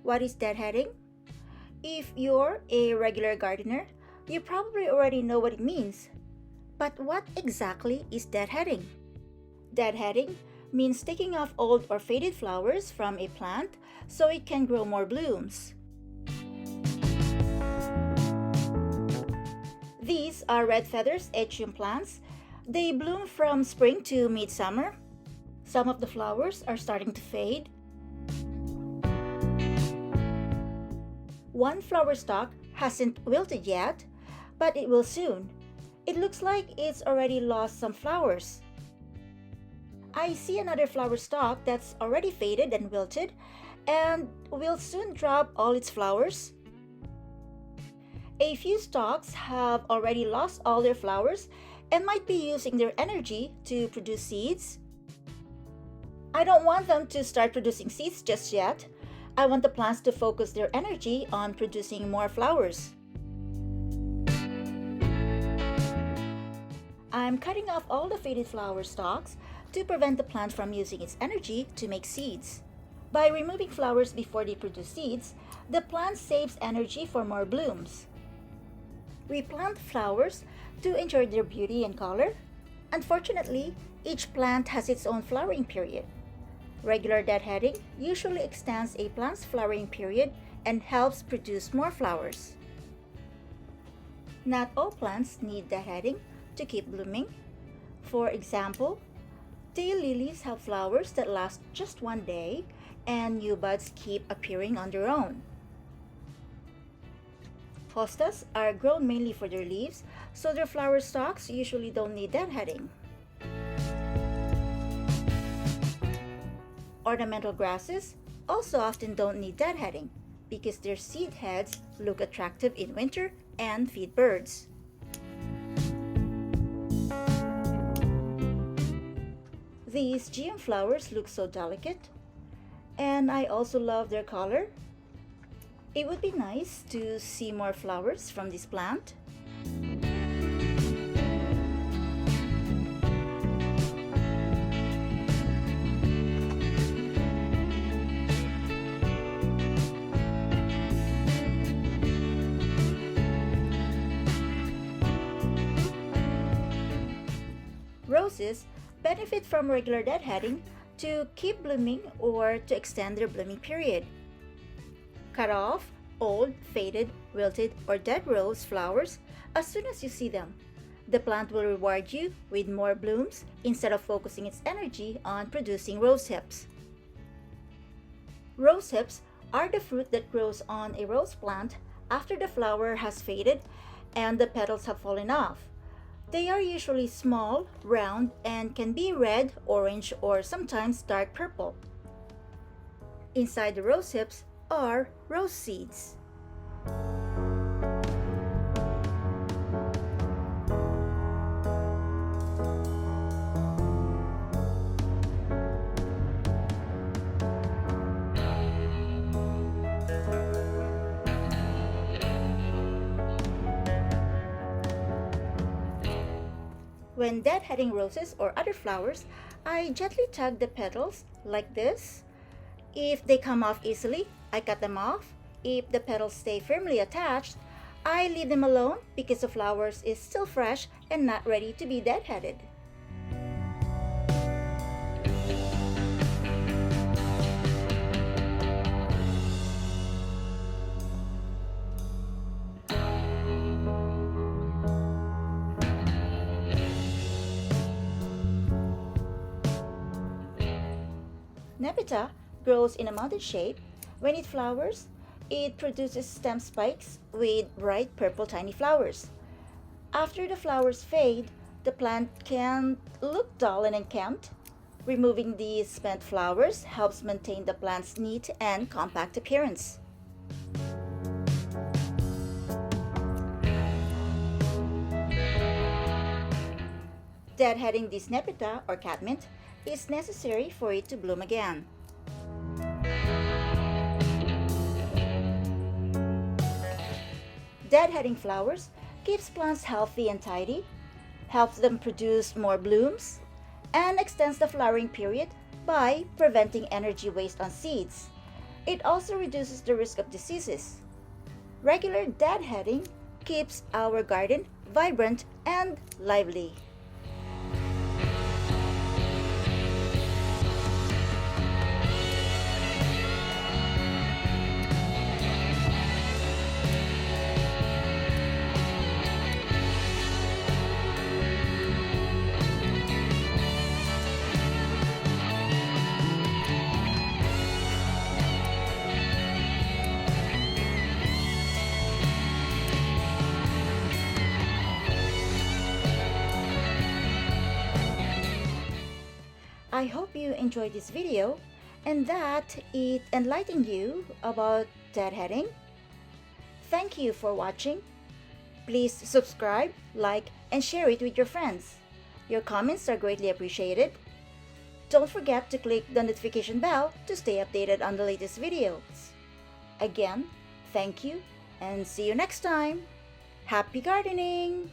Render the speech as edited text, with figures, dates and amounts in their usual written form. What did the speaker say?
What is deadheading? If you're a regular gardener, you probably already know what it means. But what exactly is deadheading? Deadheading means taking off old or faded flowers from a plant so it can grow more blooms. These are red feathers Echium plants. They bloom from spring to midsummer. Some of the flowers are starting to fade. One flower stalk hasn't wilted yet, but it will soon. It looks like it's already lost some flowers. I see another flower stalk that's already faded and wilted and will soon drop all its flowers. A few stalks have already lost all their flowers and might be using their energy to produce seeds. I don't want them to start producing seeds just yet. I want the plants to focus their energy on producing more flowers. I'm cutting off all the faded flower stalks to prevent the plant from using its energy to make seeds. By removing flowers before they produce seeds, the plant saves energy for more blooms. We plant flowers to enjoy their beauty and color. Unfortunately, each plant has its own flowering period. Regular deadheading usually extends a plant's flowering period and helps produce more flowers. Not all plants need deadheading to keep blooming. For example, daylilies have flowers that last just one day, and new buds keep appearing on their own. Hostas are grown mainly for their leaves, so their flower stalks usually don't need deadheading. Ornamental grasses also often don't need deadheading because their seed heads look attractive in winter and feed birds. These Geum flowers look so delicate, and I also love their color. It would be nice to see more flowers from this plant. Roses benefit from regular deadheading to keep blooming or to extend their blooming period. Cut off old, faded, wilted, or dead rose flowers as soon as you see them. The plant will reward you with more blooms instead of focusing its energy on producing rose hips. Rose hips are the fruit that grows on a rose plant after the flower has faded and the petals have fallen off. They are usually small, round, and can be red, orange, or sometimes dark purple. Inside the rose hips are rose seeds. When deadheading roses or other flowers, I gently tug the petals like this. If they come off easily, I cut them off. If the petals stay firmly attached, I leave them alone because the flowers is still fresh and not ready to be deadheaded. Nepeta grows in a mountain shape. When it flowers, it produces stem spikes with bright purple tiny flowers. After the flowers fade, the plant can look dull and unkempt. Removing these spent flowers helps maintain the plant's neat and compact appearance. Deadheading this Nepeta or catmint is necessary for it to bloom again. Deadheading flowers keeps plants healthy and tidy, helps them produce more blooms, and extends the flowering period by preventing energy waste on seeds. It also reduces the risk of diseases. Regular deadheading keeps our garden vibrant and lively. I hope you enjoyed this video and that it enlightened you about deadheading. Thank you for watching. Please subscribe, like, and share it with your friends. Your comments are greatly appreciated. Don't forget to click the notification bell to stay updated on the latest videos. Again, thank you and see you next time. Happy gardening!